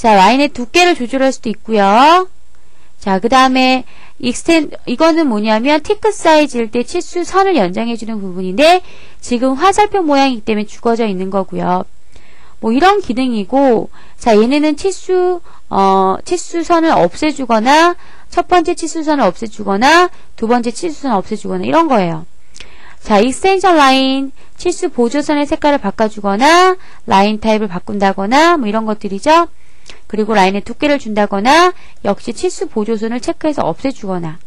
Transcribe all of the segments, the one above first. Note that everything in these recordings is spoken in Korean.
자, 라인의 두께를 조절할 수도 있고요. 자, 그 다음에 이거는 뭐냐면 티크 사이즈일 때 치수 선을 연장해주는 부분인데 지금 화살표 모양이기 때문에 죽어져 있는 거고요. 뭐 이런 기능이고, 자, 얘네는 치수선을 없애주거나 첫 번째 치수선을 없애주거나 두 번째 치수선을 없애주거나 이런 거예요. 자, 익스텐션 라인 치수 보조선의 색깔을 바꿔주거나 라인 타입을 바꾼다거나 뭐 이런 것들이죠. 그리고 라인의 두께를 준다거나 역시 치수 보조선을 체크해서 없애주거나,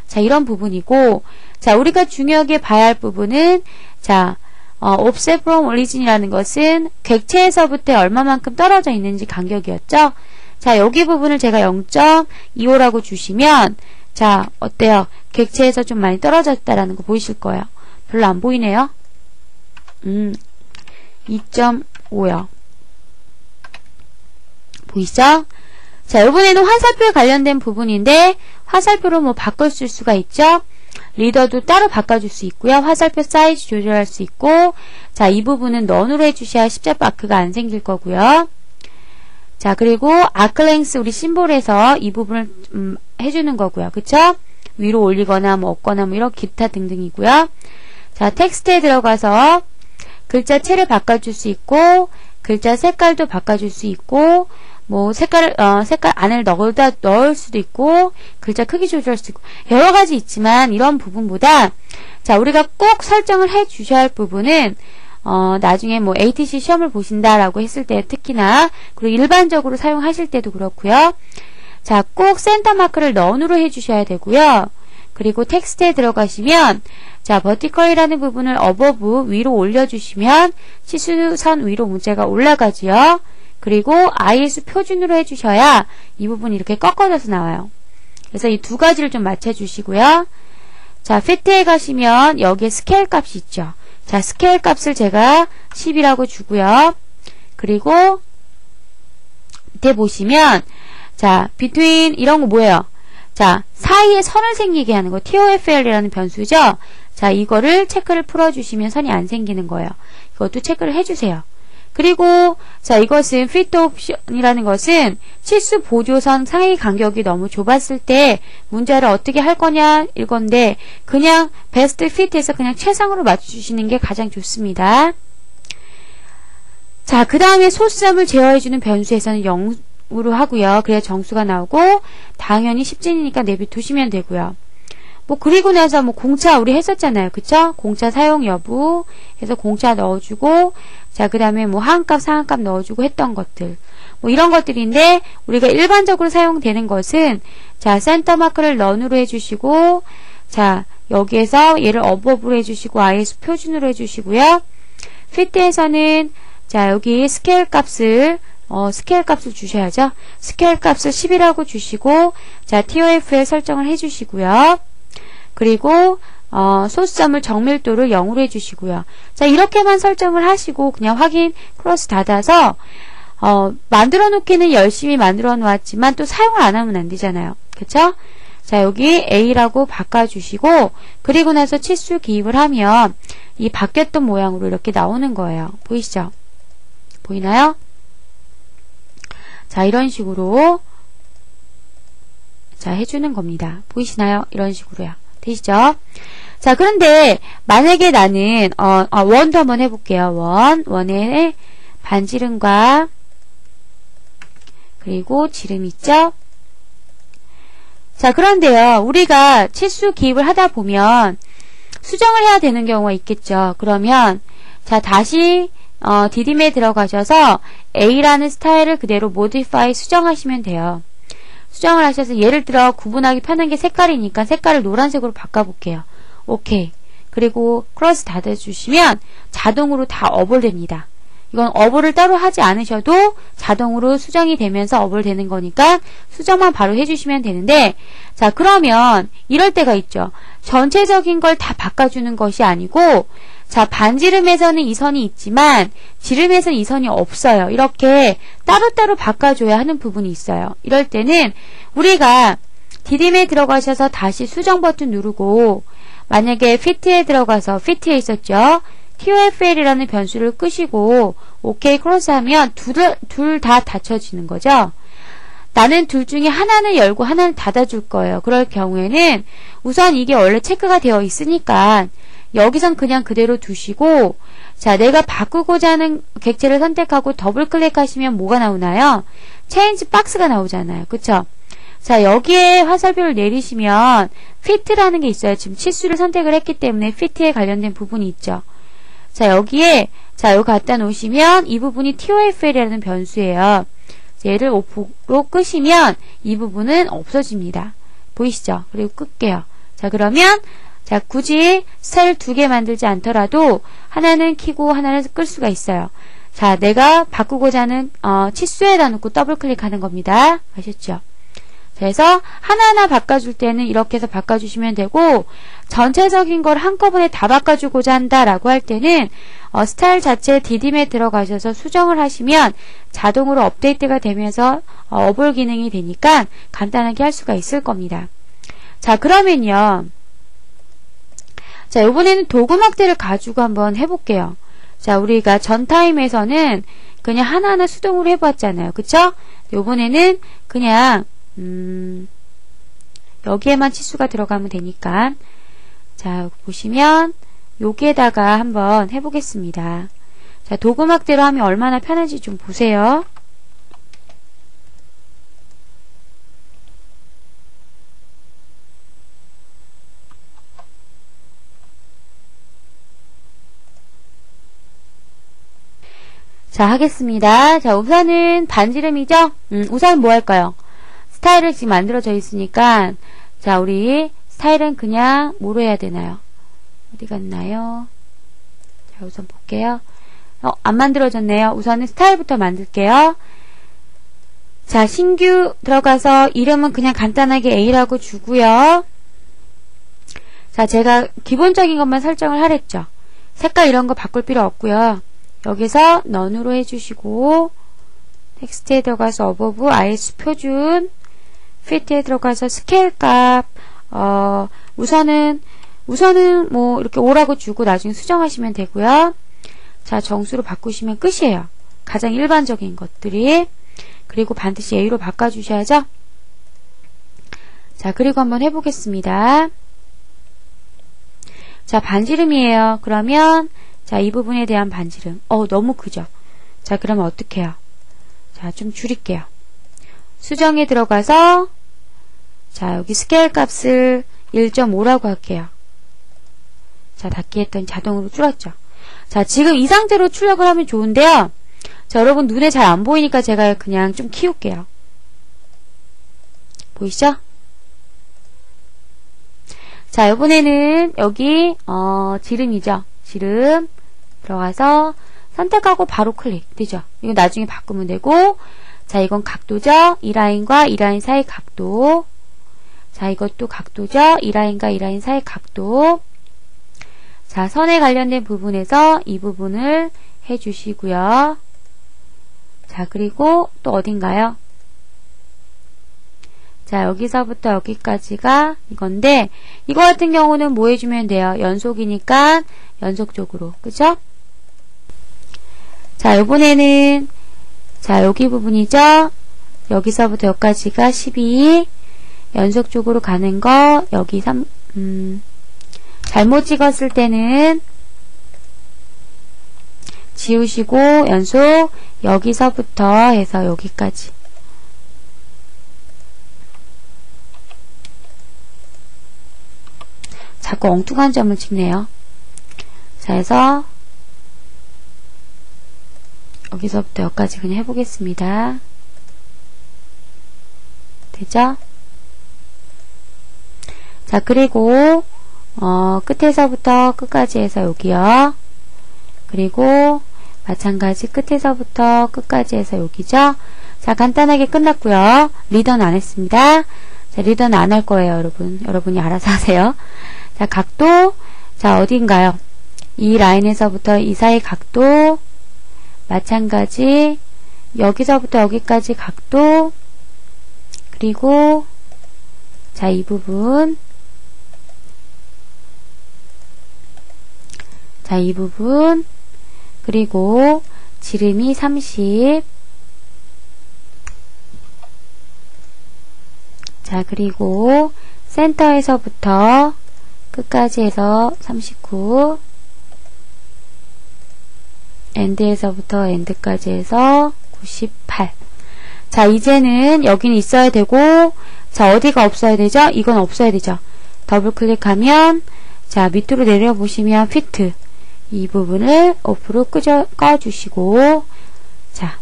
자, 이런 부분이고, 자, 우리가 중요하게 봐야 할 부분은, 자, offset from origin이라는 것은 객체에서부터 얼마만큼 떨어져 있는지 간격이었죠. 자, 여기 부분을 제가 0.25라고 주시면, 자, 어때요? 객체에서 좀 많이 떨어졌다라는 거 보이실 거예요. 별로 안 보이네요. 2.5요. 보이죠? 자, 이번에는 화살표에 관련된 부분인데 화살표로 뭐 바꿀 수가 있죠. 리더도 따로 바꿔줄 수 있고요. 화살표 사이즈 조절할 수 있고, 자, 이 부분은 넌으로 해주셔야 십자가 아크가 안 생길 거고요. 자, 그리고 아크 랭스 우리 심볼에서 이 부분을 해주는 거고요. 그쵸? 위로 올리거나 뭐 없거나 뭐 이런 기타 등등이고요. 자, 텍스트에 들어가서 글자체를 바꿔줄 수 있고, 글자 색깔도 바꿔줄 수 있고, 뭐 색깔 안을 넣을 수도 있고, 글자 크기 조절할 수 있고, 여러 가지 있지만 이런 부분보다, 자, 우리가 꼭 설정을 해 주셔야 할 부분은 나중에 뭐 ATC 시험을 보신다라고 했을 때 특히나, 그리고 일반적으로 사용하실 때도 그렇고요. 자, 꼭 센터 마크를 넌으로 해 주셔야 되고요. 그리고 텍스트에 들어가시면, 자, 버티컬이라는 부분을 어버브 위로 올려주시면 치수선 위로 문자가 올라가지요. 그리고 IS 표준으로 해주셔야 이 부분이 이렇게 꺾어져서 나와요. 그래서 이 두 가지를 좀 맞춰주시고요. 자, 피트에 가시면 여기에 스케일 값이 있죠. 자, 스케일 값을 제가 10이라고 주고요. 그리고 밑에 보시면, 자, between 이런 거 뭐예요? 자, 사이에 선을 생기게 하는 거, TOFL이라는 변수죠. 자, 이거를 체크를 풀어주시면 선이 안 생기는 거예요. 이것도 체크를 해주세요. 그리고, 자, 이것은 fit option이라는 것은 치수 보조선 상위 간격이 너무 좁았을 때 문자를 어떻게 할 거냐 이건데, 그냥 best fit에서 그냥 최상으로 맞춰주시는 게 가장 좋습니다. 자, 그 다음에 소수점을 제어해주는 변수에서는 0으로 하고요. 그래야 정수가 나오고, 당연히 10진이니까 내비두시면 되고요. 뭐 그리고 나서 뭐 공차 우리 했었잖아요. 그쵸? 공차 사용 여부 해서 공차 넣어주고, 자, 그 다음에 뭐 하한값 상한값 넣어주고 했던 것들, 뭐 이런 것들인데, 우리가 일반적으로 사용되는 것은, 자, 센터 마크를 넌으로 해주시고, 자, 여기에서 얘를 어버브로 해주시고 IS 표준으로 해주시고요. 피트에서는, 자, 여기 스케일 값을 주셔야죠. 스케일 값을 10이라고 주시고, 자, TOFL 설정을 해주시고요. 그리고 소수점을 정밀도를 0으로 해주시고요. 자, 이렇게만 설정을 하시고 그냥 확인 크로스 닫아서 만들어 놓기는 열심히 만들어 놓았지만 또 사용을 안 하면 안 되잖아요. 그쵸? 자, 여기 A라고 바꿔주시고, 그리고 나서 치수 기입을 하면 이 바뀌었던 모양으로 이렇게 나오는 거예요. 보이시죠? 보이나요? 자, 이런 식으로 자, 해주는 겁니다. 보이시나요? 이런 식으로요. 되시죠? 자, 그런데 만약에 나는 원도 한번 해볼게요. 원에 반지름과 그리고 지름 있죠? 자, 그런데요, 우리가 치수 기입을 하다 보면 수정을 해야 되는 경우가 있겠죠. 그러면 자, 다시 디딤에 들어가셔서 A라는 스타일을 그대로 modify 수정하시면 돼요. 수정을 하셔서 예를 들어 구분하기 편한 게 색깔이니까 색깔을 노란색으로 바꿔볼게요. 오케이. 그리고 크로스 닫아주시면 자동으로 다 어볼됩니다. 이건 어볼을 따로 하지 않으셔도 자동으로 수정이 되면서 어볼되는 거니까 수정만 바로 해주시면 되는데, 자, 그러면 이럴 때가 있죠. 전체적인 걸 다 바꿔주는 것이 아니고, 자, 반지름에서는 이 선이 있지만 지름에서는 이 선이 없어요. 이렇게 따로따로 바꿔줘야 하는 부분이 있어요. 이럴 때는 우리가 디딤에 들어가셔서 다시 수정 버튼 누르고, 만약에 피트에 들어가서 피트에 있었죠. TOFL이라는 변수를 끄시고 OK 크로스 하면 둘 다 닫혀지는 거죠. 나는 둘 중에 하나는 열고 하나는 닫아줄 거예요. 그럴 경우에는 우선 이게 원래 체크가 되어 있으니까 여기선 그냥 그대로 두시고, 자, 내가 바꾸고자 하는 객체를 선택하고 더블 클릭하시면 뭐가 나오나요? 체인지 박스가 나오잖아요. 그쵸? 자, 여기에 화살표를 내리시면 fit라는 게 있어요. 지금 치수를 선택을 했기 때문에 fit에 관련된 부분이 있죠. 자, 여기에 자, 여기 갖다 놓으시면 이 부분이 TOFL이라는 변수예요. 얘를 오프로 끄시면 이 부분은 없어집니다. 보이시죠? 그리고 끌게요. 자, 그러면 자, 굳이 셀 2개 만들지 않더라도 하나는 키고 하나는 끌 수가 있어요. 자, 내가 바꾸고자 하는 치수에다 놓고 더블 클릭하는 겁니다. 아셨죠? 그래서 하나하나 바꿔줄 때는 이렇게 해서 바꿔주시면 되고, 전체적인 걸 한꺼번에 다 바꿔주고자 한다라고 할 때는 스타일 자체 디딤에 들어가셔서 수정을 하시면 자동으로 업데이트가 되면서 어볼 기능이 되니까 간단하게 할 수가 있을 겁니다. 자, 그러면요. 자, 이번에는 도구막대를 가지고 한번 해볼게요. 자, 우리가 전 타임에서는 그냥 하나하나 수동으로 해봤잖아요. 그쵸? 이번에는 그냥 여기에만 치수가 들어가면 되니까, 자, 여기 보시면 여기에다가 한번 해보겠습니다. 자, 도구막대로 하면 얼마나 편한지 좀 보세요. 자, 하겠습니다. 자, 우선은 반지름이죠? 우선 뭐 할까요? 스타일을 지금 만들어져 있으니까, 자, 우리 스타일은 그냥 뭐로 해야 되나요? 어디 갔나요? 자, 우선 볼게요. 안 만들어졌네요. 우선은 스타일부터 만들게요. 자, 신규 들어가서 이름은 그냥 간단하게 A라고 주고요. 자, 제가 기본적인 것만 설정을 하랬죠. 색깔 이런 거 바꿀 필요 없고요. 여기서 none으로 해주시고, 텍스트에 들어가서 above IS 표준, fit에 들어가서 스케일 값, 우선은 뭐 이렇게 5라고 주고 나중에 수정하시면 되고요. 자, 정수로 바꾸시면 끝이에요. 가장 일반적인 것들이. 그리고 반드시 A로 바꿔주셔야죠. 자, 그리고 한번 해보겠습니다. 자, 반지름이에요. 그러면 자, 이 부분에 대한 반지름. 너무 크죠? 자, 그러면 어떻게 해요? 자, 좀 줄일게요. 수정에 들어가서 자, 여기 스케일 값을 1.5라고 할게요. 자, 닫기 했더니 자동으로 줄었죠. 자, 지금 이 상태로 출력을 하면 좋은데요. 자, 여러분 눈에 잘 안 보이니까 제가 그냥 좀 키울게요. 보이시죠? 자, 이번에는 여기 지름이죠. 지름 들어가서 선택하고 바로 클릭 되죠. 이거 나중에 바꾸면 되고, 자, 이건 각도죠. 이 라인과 이 라인 사이 각도. 자, 이것도 각도죠. 이 라인과 이 라인 사이 각도. 자, 선에 관련된 부분에서 이 부분을 해주시고요. 자, 그리고 또 어딘가요? 자, 여기서부터 여기까지가 이건데, 이거 같은 경우는 뭐 해주면 돼요? 연속이니까 연속적으로. 그죠? 자, 요번에는 자, 여기 부분이죠? 여기서부터 여기까지가 12. 연속적으로 가는 거, 여기 잘못 찍었을 때는 지우시고, 연속, 여기서부터 해서 여기까지. 자꾸 엉뚱한 점을 찍네요. 자, 해서 여기서부터 여기까지 그냥 해보겠습니다. 되죠? 자, 그리고 끝에서부터 끝까지 해서 여기요. 그리고 마찬가지 끝에서부터 끝까지 해서 여기죠. 자, 간단하게 끝났고요. 리더는 안 했습니다. 자, 리더는 안 할 거예요, 여러분. 여러분이 알아서 하세요. 자, 각도. 자, 어딘가요? 이 라인에서부터 이 사이 각도. 마찬가지 여기서부터 여기까지 각도. 그리고 자, 이 부분. 자, 이 부분. 그리고 지름이 30. 자, 그리고 센터에서부터 끝까지 해서 39. 엔드에서부터 엔드까지 해서 98. 자, 이제는 여기는 있어야 되고, 자, 어디가 없어야 되죠? 이건 없어야 되죠. 더블 클릭하면, 자, 밑으로 내려보시면 피트. 이 부분을 오프로 꺼주시고, 자,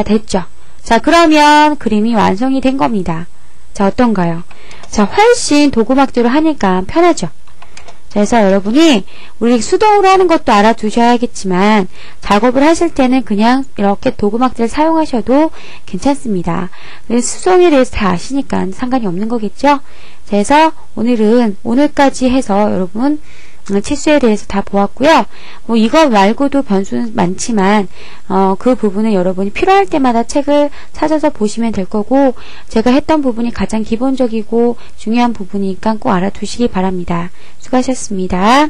됐죠? 자, 그러면 그림이 완성이 된 겁니다. 자, 어떤가요? 자, 훨씬 도구막대로 하니까 편하죠? 그래서 여러분이 우리 수동으로 하는 것도 알아두셔야겠지만 작업을 하실 때는 그냥 이렇게 도구막대를 사용하셔도 괜찮습니다. 수동에 대해서 다 아시니까 상관이 없는 거겠죠? 그래서 오늘은 오늘까지 해서 여러분 치수에 대해서 다 보았고요. 뭐 이거 말고도 변수는 많지만 그 부분은 여러분이 필요할 때마다 책을 찾아서 보시면 될 거고, 제가 했던 부분이 가장 기본적이고 중요한 부분이니까 꼭 알아두시기 바랍니다. 수고하셨습니다.